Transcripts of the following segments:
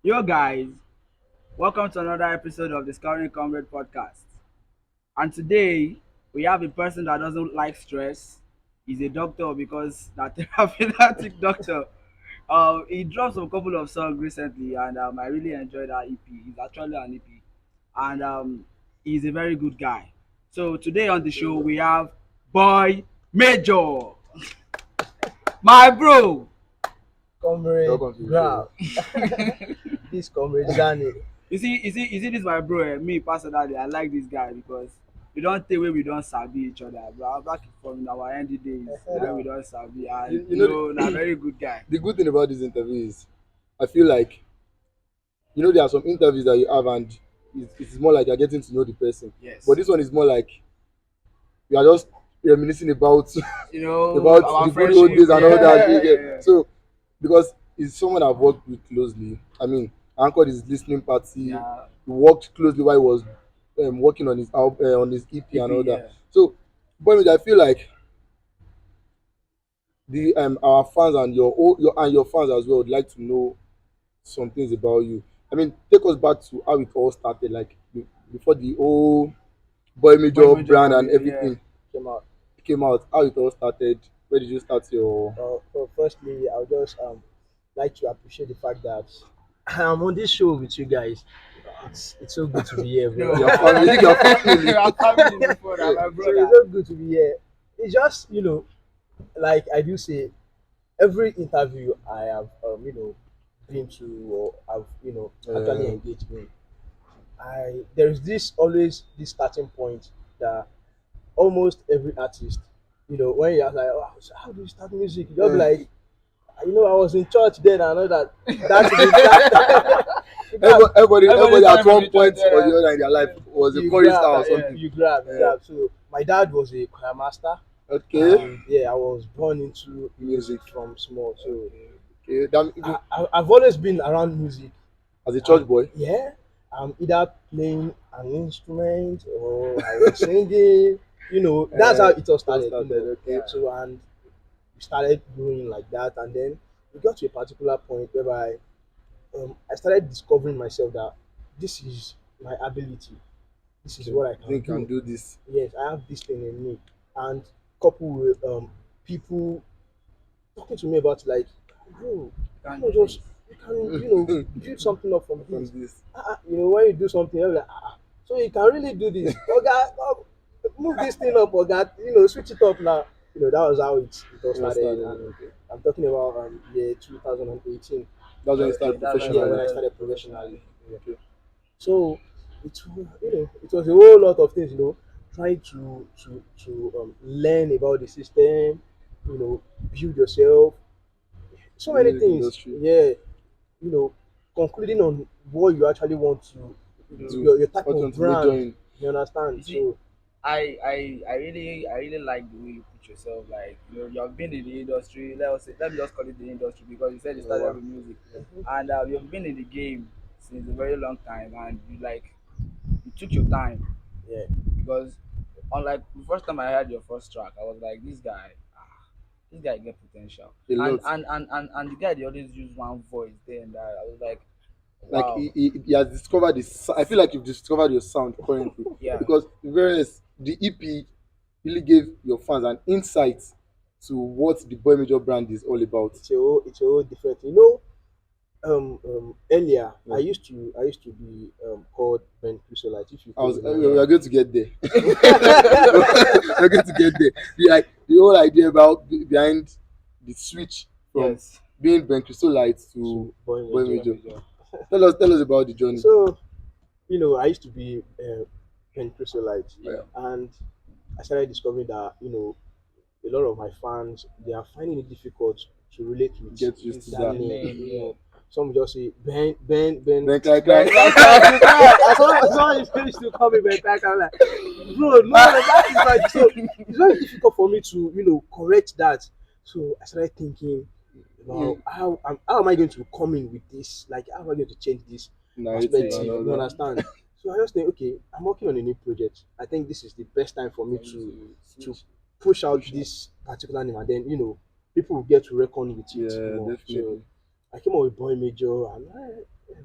Yo, guys, welcome to another episode of Discovering Comrade podcast. And today we have a person that doesn't like stress. He's a doctor because that therapeutic doctor. He dropped some couple of songs recently, and I really enjoyed that EP. He's actually an EP, and he's a very good guy. So today on the show we have Boy Major, my bro. Comrade Welcome to the Grab. show. This Comrade Zani. You see this my bro, me personally, I like this guy because we don't think wey we don sabi each other, but back from our ND days na we don sabi, and You know, na very good guy. the good thing about this interview is, I feel like, there are some interviews that you have and it's more like you're getting to know the person. Yes. But this one is more like you are just reminiscing about about Our the good old friendship, days and all that. yeah, You yeah, get. yeah. So, because it's someone I've worked with closely. I mean, I anchored his listening party. Yeah. We worked closely while he was working on his on his EP and all EP, that. yeah. So, but I feel like the our fans and your fans as well would like to know some things about you. I mean, take us back to how it all started, like before the whole Boy Boy Major Major brand and career, yeah. everything Came out. came out. How it all started? Where did you start your? Firstly, I'll just like to appreciate the fact that I'm on this show with you guys. It's so good to be here, bro. No, Your family, your family. our family before that, my So it's brother. so good to be here. It's just like I do say, every interview I have been to or I've actually Uh, engaged in. There's this always this starting point that almost every artist, when you ask like, oh, so how do you start music? You'll be uh, like, I was in church then. I know that that everybody Everybody at started from one the church, point or the other in their life was a you chorister grab, or yeah. something. you Uh, grab. So my dad was a choir master, okay, and yeah, I was born into music music. from small. So Okay, even I've always been around music. as a church boy. Yeah, I'm either playing an instrument or I was singing. That's how it all It all started. started. Okay. So and we started growing like that, and then we got to a particular point whereby I started discovering myself that this is my ability. This is Okay. what I I can think I can do. do this. Yes, I have this thing in me, and coupled with people talking to me about like, bro, Can you do just this. you can build something up from From this. this. When you do something, you're like, so you can really do this. Oga, move this thing up, Oga. Switch it up now. That was how it all It all started, started. and Okay. I'm talking about year 2018. That's when you Okay, start that's when Yeah, I when professionally. I started started professionally. professionally. Yeah. Okay. So it was a whole lot of things. Trying to learn about the system. Build yourself. So The many music things. industry. Yeah, you know, concluding on what you actually want to, Do Do your type what you of want to major brand. in. You understand? you see, So I really like the way you put yourself. Like, you have been in the industry. Let me just call it the industry because you said you started Wow. with music, mhm, and you've been in the game since a very long time, and you took your time yeah, because unlike the first time I heard your first track, I was like, this guy get potential, A and lot. the guy they always use one voice there and that. I was like, Like wow, he has discovered this. I feel like you've discovered your sound currently yeah. because in fairness, the EP really gave your fans an insight to what the Boy Major brand is all about. it's a whole different. Earlier Yeah. I used to be called Ben Chrysolite. If you I could was we remember. are going to get there. We're going to get there. The whole idea about behind the switch from Yes. being Ben Chrysolite to So Boy Boy Major. Major. Tell us about the journey. So I used to be Ben Chrysolite, Yeah. and I started discovering that a lot of my fans they are finding it difficult to relate with Get used to It's that the that. name. name, yeah. Some will just say Ben. Then cry cry. Ben, cry, As cry. someone is finished to call me Ben Crack, I'm like, bro, no, that is like so. It's very difficult for me to correct that. So I started thinking about Mm, how am I going to come in with this? Like, how am I going to change this narrative and perspective? all You that. understand? So I just think, okay, I'm working on a new project. I think this is the best time for me For you to switch. push out Push out. this particular name, and then people will get to reckon with it Yeah, more. So definitely. I came up with Boy Major, and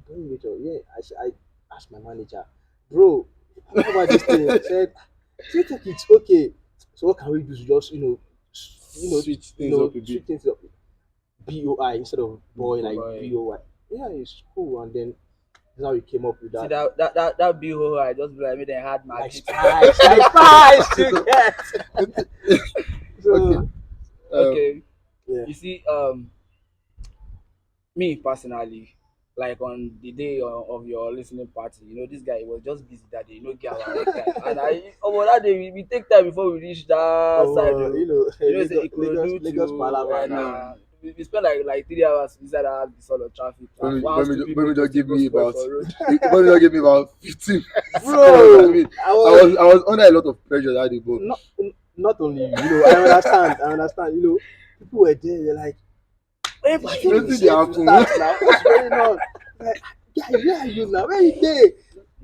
Boy Boi Major, yeah. I asked my manager, bro, how about this thing? He said, do you think it's okay? So what can we do to just, Switch things up a bit. switch things up? BOI instead of boy, like Boy. BOY. Yeah, it's cool. And then that's how we came up with See that. that be who I just be like made them hard Like market. spice, like spice to get. Okay. So Okay. yeah. You see, me personally, like on the day of your listening party, this guy was just busy that day, get our right time. And over that day, we take time before we reach that side. Say Ikorodu Lagos to Palava now. we spent like 3 hours inside that sort of traffic. And one stupid When we motor just still give go me spoil about for road. when we just give me about 15 seconds. I Bro, mean, I was I was under a lot of pressure that day, but not not only you, I understand, people were there, they're like, when party don't be think they set to happen. start now, what's going on? Like, guy, where are you now? Where you there?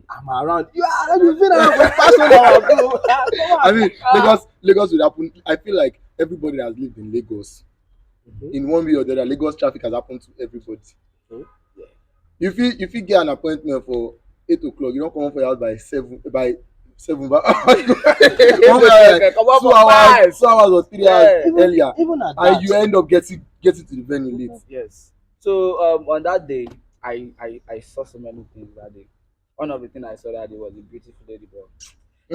I'm around. You are, you've been around for the past 1 hour, bro. Come I on. mean, Lagos would happen. I feel like everybody that has lived in Lagos, Mhm. in one way or the other, Lagos traffic has happened to everybody. Mhm. If you get an appointment for 8 o'clock, you don't come home for your house by seven. But come home like Come on two for hours, 5. 2 hours or 3 hours Yeah. Even earlier, even at and you that, end up getting to the venue late. Yes. So on that day, I saw so many things that day. One of the things I saw that day was a beautiful lady, but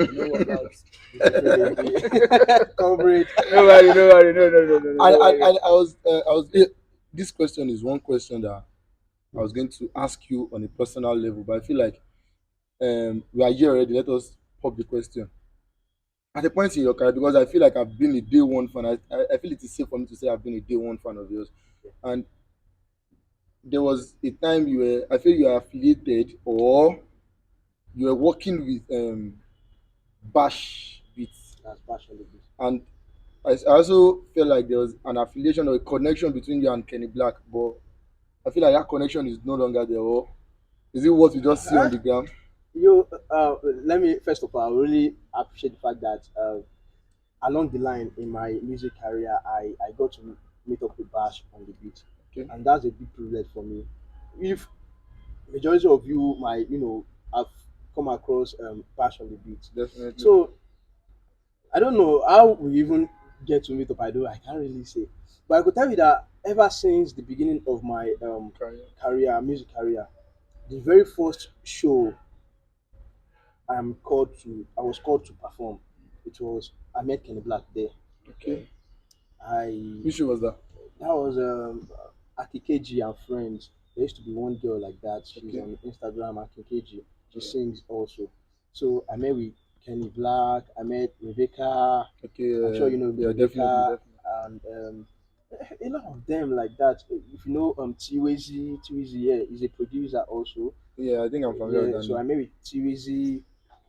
you know what? That's beautiful lady, coverage. nobody, no, And nobody. I was this question is one question that I was going to ask you on a personal level, but I feel like we are here already. Let us pop the question. At a point in your career, because I feel like I've been a day one fan. I feel it is safe for me to say I've been a day one fan of yours. And there was a time I feel you are affiliated or you were working with Bash Beats. That's passion, baby. And I also feel like there was an affiliation or a connection between you and Kenny Black, but I feel like that connection is no longer there. Or is it what we just see on Huh? the ground? You let me first of all, I really appreciate the fact that along the line in my music career, I got to meet up with Bash on the beat, Okay, and that's a big privilege for me. If majority of you might, have come across Bash on the beat, definitely. so I don't know how we even get to meet up. I can't really say, but I could tell you that ever since the beginning of my Career. music career, the very first show I was called to perform. It was I met Kenny Black there. Okay. Okay. I Which show was that? That was Akikeji and friends. There used to be one girl like that. She's Okay. on Instagram, Akikeji. She Yeah. sings also. So I met with Kenny Black. I met Rebecca. Okay. I'm sure you know Yeah, definitely, Rebecca definitely. and a lot of them like that. If you know Tiwizi, yeah, is a producer also. Yeah, I think I'm familiar with Yeah, that so name. I met with Tiwizi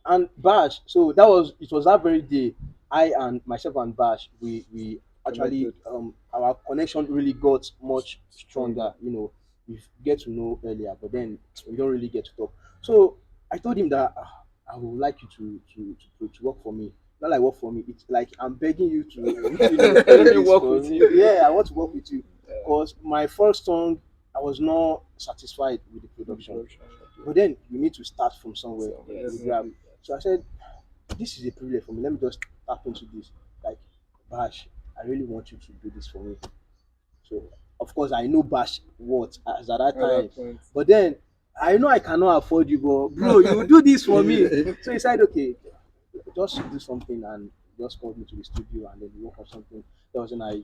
and Bash. So it was that very day. I and myself and Bash, we actually Connected. our connection really got much Stronger. stronger. We get to know earlier, but then we don't really get to talk. So I told him that I would like you to work for me. Not like work for me. It's like I'm begging you to do Let me this work for with me. you. Yeah, I want to work with you Yeah. because my first song I was not satisfied with the With the production. production. But then you need to start from somewhere So Yes. to grab. definitely. So I said, this is a privilege for me. Let me just tap into this. Like, Bash, I really want you to do this for me. So, of course, I know Bash what as at that At time. that point. But then, I know I cannot afford you, but bro, you will do this for me. So he said, okay, just do something and just called me to the studio and then we work on something. That was when I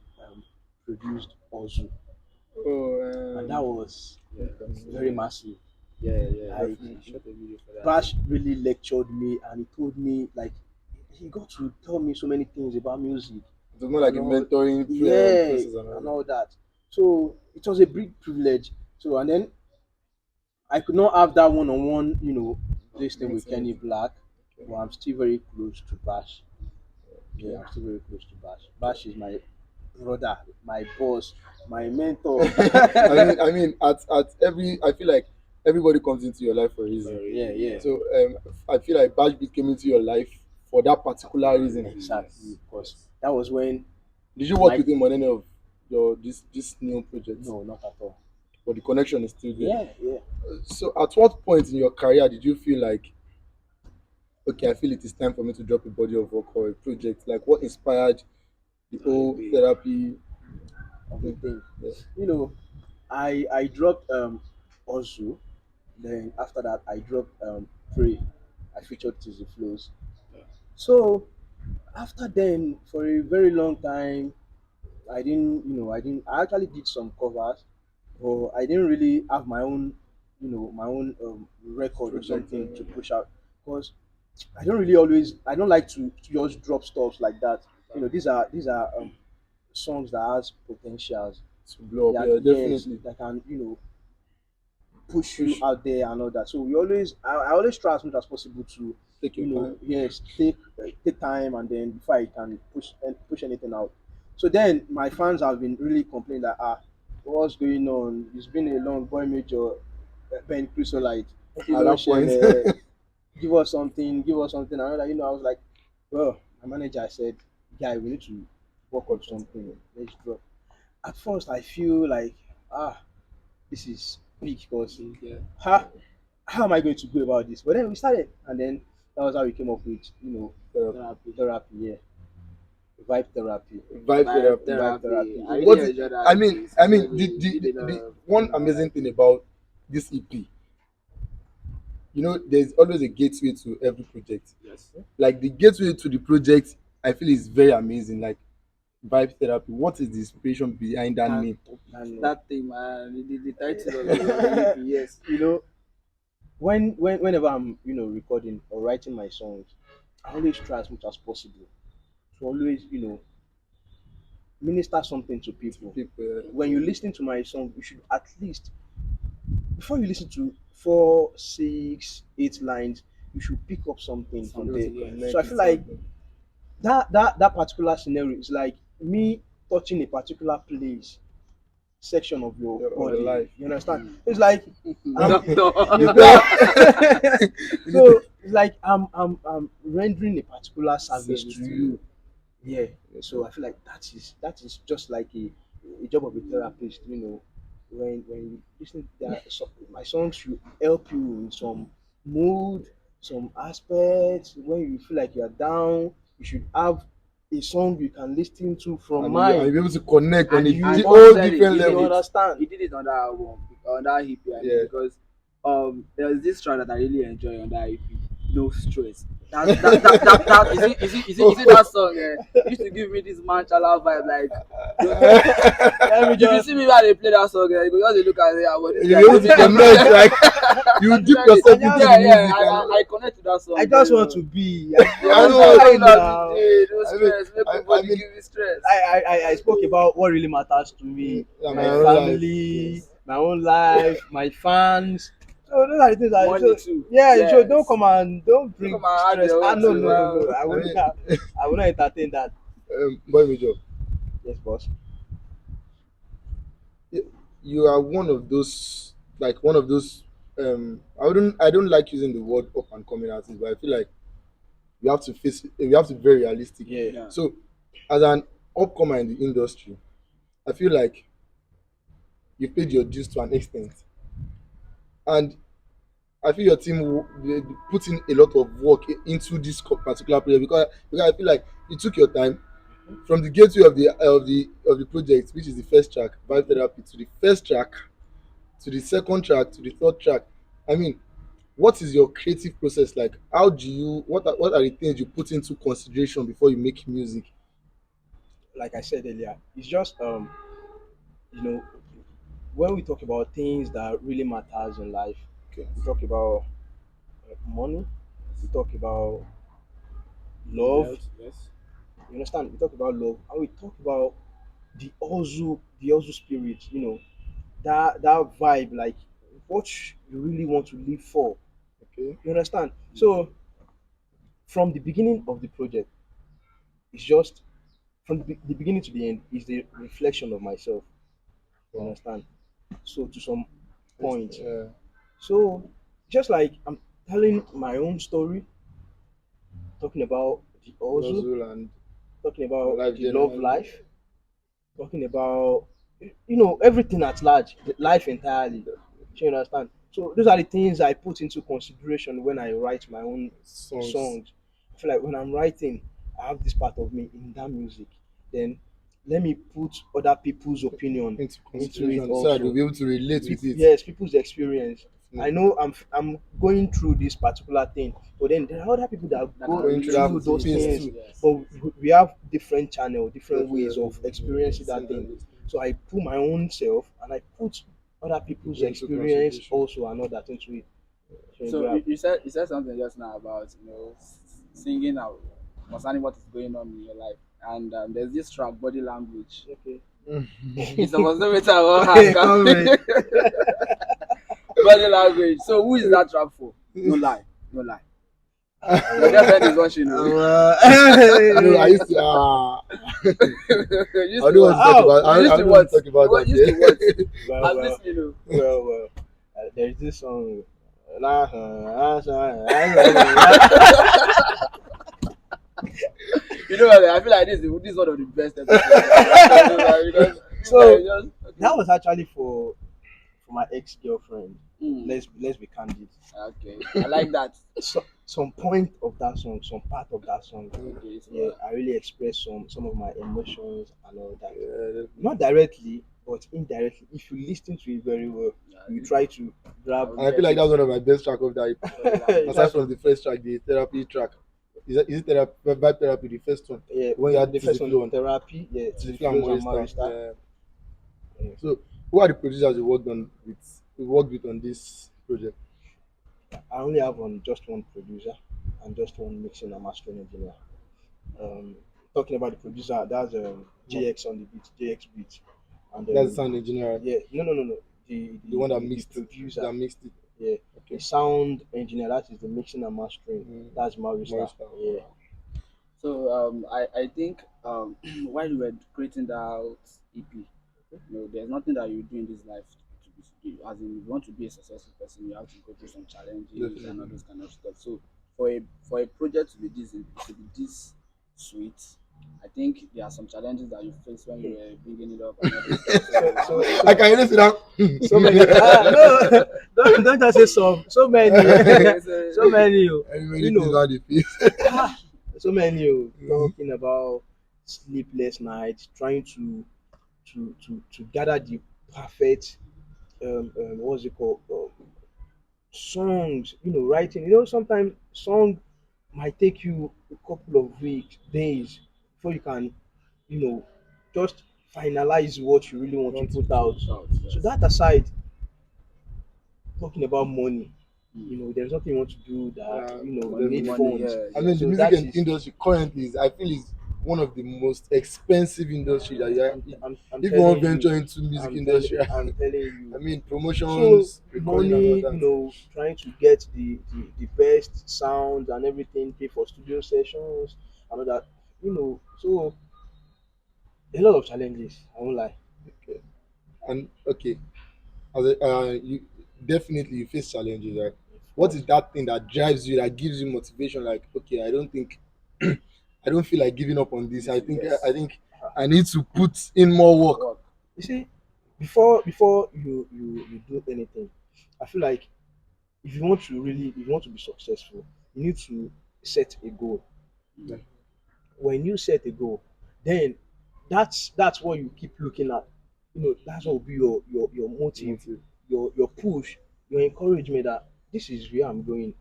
produced Ozu. Oh, And that was Yeah. very massive. Yeah. I He definitely. shot a video for that. Bash really lectured me and he told me like he got to tell me so many things about music It was more like and a all mentoring yeah process and all and that. all that. So it was a big privilege. So and then I could not have that one on one, this thing with Meeting Kenny with. Black, Okay. but I'm still very close to Bash. Yeah, Okay. I'm still very close to Bash. Bash is my brother, my boss, my mentor. At every, I feel like everybody comes into your life for a reason. Yeah, yeah. So I feel like Bashbeat came into your life for that particular reason. Exactly, Yes. because Yes. that was when Did you work my with him on any of your this new projects? no, not at all. But the connection is still there. Yeah, yeah. So, at what point in your career did you feel like, okay, I feel it is time for me to drop a body of work or a project? Like, what inspired the whole therapy of the thing? thing. Yeah. You know, I dropped Ozu. Then after that, I dropped Pray. I featured Tizzy Flows. So after then, for a very long time, I actually did some covers, but I didn't really have my own, my own record or Project. something to push out because I don't like to just drop stuff like that. These are songs that has potentials. To blow up, Yeah, yeah, yes, definitely. that can push you Push, out there and all that. So I always try as much as possible to, take your time. yes, take time and then before I can push anything out. So then my fans have been really complaining that what's going on? It's been a long Boy Major, Ben Chrysolite, At Kilo that point, Shele, give us something. And all that, I was like, well, my manager said, guy, we need to work on something. Let's drop. At first, I feel like this is big because how how am I going to go about this? But then we started, and then that was how we came up with therapy, yeah, vibe therapy, vibe therapy. vibe therapy. I What really is, enjoyed that I EP, mean, sincerely. You did the a one good job, amazing like, thing about this EP, there's always a gateway to every project. yes. Like the gateway to the project, I feel is very amazing. Like vibe therapy. What is the inspiration behind that That, name? And that thing, man, the title of the EP, yes. you know, whenever I'm recording or writing my songs, I always try as much as possible to always minister something to To people. people, When you listen to my song, you should at least before you listen to 4, 6, 8 lines, you should pick up something from able to there. Yes. So I connect with feel like something. that particular scenario is like me touching a particular place section of your Of your body. life. You understand? It's like Doctor. you That got you need to so it's like I'm rendering a particular service service to to you. you. Yeah. So I feel like that is just like a job of a therapist. When you listen to that, my songs should help you in some mood, some aspects. When you feel like you're down, you should have a song you can listen to from And mine, you're able to connect on and a you whole honestly, different you level. understand. he did it on that album, on that EP, I mean, Yeah. because there was this track that I really enjoy on that EP, No Stress. That is it Oh. that song? It used to give me this manchala vibe, like, Let me if you just see me when they play that song, you go just dey look at it, ah, but this You guy be able no to be connect, like you dip Sincerely, yourself I into just the yeah, music and I connect to that I song just very want well. to be. You I know. understand? Why All that now? day, no I mean, stress, make I nobody mean, give me stress. I spoke about what really matters to me, yeah, my my own life. family, Yes. my own life, my fans. So those are the things I Money so too. yeah. So don't Yes. come and don't Look at bring my hand stress. your way No, too, no, no, man. no. I I won't. mean, I will not entertain that. Boy Major, Yes, boss. you are one of those, like one of those. I don't like using the word up and coming artist, but I feel like you have to face. You have to be very realistic. Yeah. Yeah. So, as an upcomer in the industry, I feel like you paid your dues to an extent, and I feel your team they put in a lot of work into this particular project because I feel like you took your time from the gateway of the project, which is the first track, Vibe Therapy, to the first track, to the second track, to the third track. I mean, what is your creative process like? How do you what are the things you put into consideration before you make music? Like I said earlier, it's just you know, when we talk about things that really matters in life, Okay. we talk about money, we talk about love. Health, yes. You understand? We talk about love, and we talk about the Ozu spirit. That vibe, like what you really want to live for. Okay. You understand? So from the beginning of the project, it's just from the beginning to the end is the reflection of myself. You Wow. understand? So to some point, Uh, so just like I'm telling my own story, talking about the Ozu, Nozul and talking about life the love generally. life, talking about everything at large, the life entirely. Do you understand? So those are the things I put into consideration when I write my own Songs songs. I feel like when I'm writing, I have this part of me in that music. Then let me put other people's opinion into into it consideration so that they'll also. be able to relate with With it. yes, people's experience. I Definitely. know I'm going through this particular thing, but then there are other people that that go can Going through relate that through with those it. things Yes, things, too. yes. but we have different channel, different ways Definitely. of experiencing that Seeing thing. that So I put my own self and I put other people's into experience consideration. also and all that into it. So you So grab. you said something just now about singing out concerning what is going on in your life, and there's this track body language. Okay. It's supposed to be about Haka. Comrade. Body language. So who is that track for? No lie, no lie. Your Uh, girlfriend is watching. You. No, I used to. You I used don't to want what? to talk oh, about. You used I to don't want what? to talk about You that used to what? here. well, I'm well, listening. You. well. There's this song. You know what? I feel like this is one of the best episodes. Because this guy So is just that okay. was actually for my ex girlfriend. Mm, Let's be candid. okay, I like that. So, some point of that song, some part of that song, Okay, so yeah, I really express some of my emotions and all that. Yeah, Not directly, but indirectly. If you listen to it very well, yeah, you try to I grab. will and I feel get like it. that was one of my best track of that EP. Body You language. try Aside from to, the first track, the therapy track. Is it therapy, vibe therapy, the first one? yeah. When you had The first one, Tizzy on, therapy, yeah, Tizzy to and flows and Morista. Marista. Yeah. So, who are the producers you worked with on this project? I only have just one producer and just one mixing and mastering engineer. Um, Talking about the producer, that's JX on the beat, JX beat, and That's the sound engineer, yeah, no, the one the producer, that mixed it. yeah, the Okay. sound engineer, that is the mixing and mastering, that's Marista, Morista. yeah. So I think while you were creating that EP, there's nothing that you do in this life to be as in you want to be a successful person, you have to go through some challenges and all Definitely. those kind of stuff. So for a project to be this sweet, I think there are some challenges that you faced when you were bringing it up and all those stuff. So So so I so can really sit down. so many no don't just say some, so many okay, so so many And many you things know about the face. ah, so many talking about sleepless nights, trying to gather the perfect what's it called songs, writing. Sometimes song might take you a couple of weeks, days before you can, you know, just finalize what you really want to Want to put put out. out, So yes. that aside, talking about money, Mm. there's nothing you want to do that, Yeah, you Money, need definitely. money, funds. yeah, I yeah. mean, the So music that is, industry currently I feel is one of the most expensive industry that I'm if you want telling to you, venture into music industry, I'm telling I you. mean, So promotions, recording and all money, that. trying to get the best sound and everything, pay for studio sessions and all that, so a lot of challenges, I won't lie. Okay. And okay, you definitely you face challenges, right? Of What is course. that thing that drives you, that gives you motivation? Like, okay, I don't think, I don't feel like giving up on this. This I is think, yes. I think I need to put in more work. Work. You see, before you do anything, I feel like if you want to be successful, you need to set a goal. Yeah. When you set a goal, then that's what you keep looking at. That's what will be your motive, Motive. your push, your encouragement that this is where I'm going.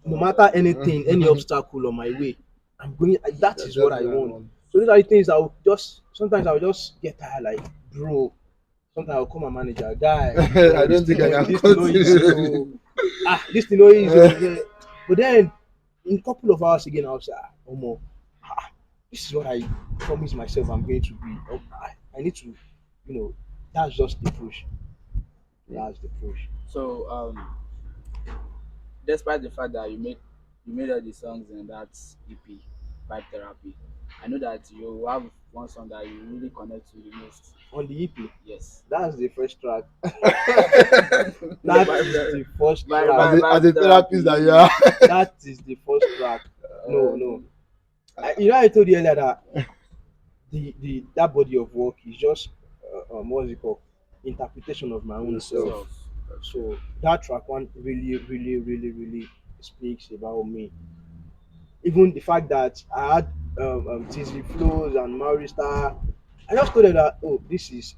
No Forward, matter yeah. anything, any obstacle on my way, I'm going. That is what That's I what I want. want. So those are the things I'll just get tired, like, bro. Sometimes I'll call my manager, guy, I don't think I can this thing no easy, oh. continue. This thing no easy, oh, yeah. But then in a couple of hours again, I'll say, Omo, this is what I promised myself I'm going to be. I need to, that's just the push. That's the push. So despite the fact that you made all the songs in that EP, Vibe Therapy, I know that you have one song that you really connect to the most. On the EP, Yes. that's the first track. That Vibe, is the first vibe, track. vibe, As vibe a therapist that you therapy. are. That is the first track. No, no. Um, I told you earlier that the that body of work is just what's it called? Interpretation of my own self. yourself. So that track one really, really, really, really speaks about me. Even the fact that I had TZ flows and Maori Star, I just told them that, oh, this is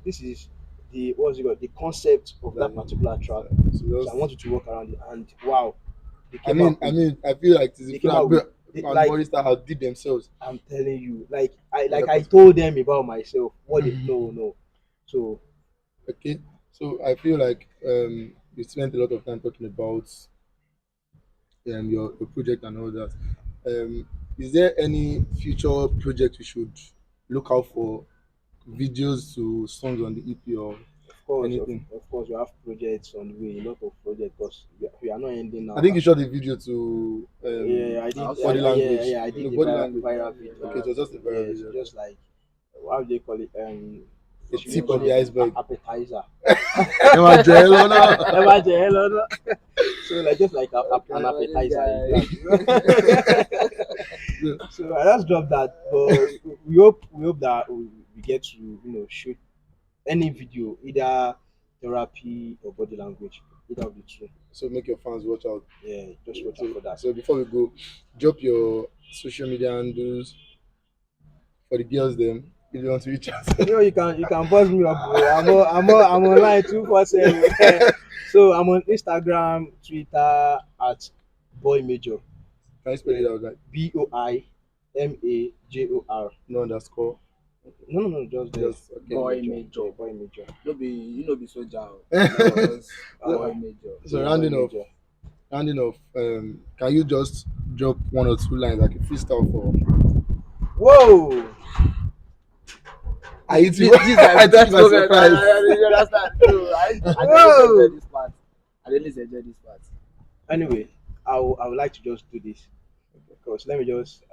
the what's it called, the concept of that particular track. So So I just, wanted to work around it, and wow, they I came mean, out I with mean, I feel like they Tizzy came Flow out with and like Morista have did themselves I'm telling you, like I in like that I particular. told them about myself. What they no. So Okay, so I feel like you spent a lot of time talking about your project and all that. Is there any future project we should look out for? Videos to songs on the EP or of course, anything? of course, we have projects on the way, a lot of projects, because we are not ending I now. think you shot a video to Yeah, I also body saw that. language. I No, did the body viral, language. viral Yeah, Okay, video. it was just a viral Yes, video. Okay. just like how do they call it? The Should we tip call of the it iceberg. appetizer? Emma Joel, oh no. Never tell, no. So like just like an Okay. oh, this appetizer, you guy. get, you know. So, So I just dropped that, but we hope that we get to shoot any video, either therapy or body language, either of the two. so make your fans watch out. Yeah, just watch out So, for that. so before we go, drop your social media handles for the girls them if you want to reach out. You can buzz me up, bro. I'm online 247. So I'm on Instagram, Twitter at Boy Major. Can you spell Yeah, it out like BoiMajor. no underscore? No, just there. Just okay. Boy Boy Major. Major. Yeah, Boy Major. No be you no be soldier. so, Just Uh, boy major. so yeah, Boy rounding Major. off, can you just drop one or two lines like a freestyle for Whoa! I hit you. This guy I thought this you by moment surprise. you understand. No, I don't enjoy Whoa! this part. I don't enjoy this part. Anyway, I would like to just do this, because let me just.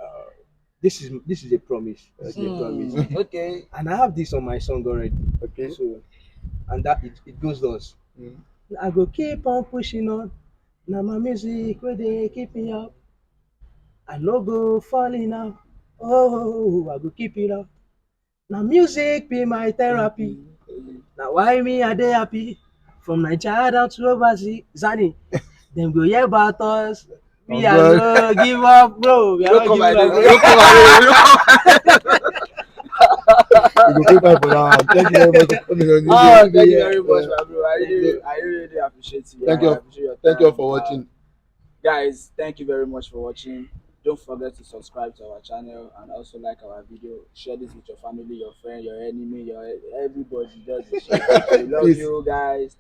This is a promise. This is a promise, Okay. and I have this on my song already. Okay. So, and that it goes thus. Mm. I go keep on pushing on. Now my music where they keep me up. I no go falling out. Oh, I go keep it up. Now music be my therapy. Now why me I dey happy? From Nigeria down to overseas, Zani. Them go hear about us. Oh We are God. no give up, bro. We You are don't not come my giving name. up, You bro. don't come my name. We go pay time for that. Thank you very much for coming on this. Ah, Thank you, thank you yeah. very much, my bro. I really appreciate you. Thank I you. appreciate your Thank you all time. for watching. Guys, thank you very much for watching. Don't forget to subscribe to our channel and also like our video. Share this with your family, your friend, your enemy, your everybody. Just share. We love Please. you guys.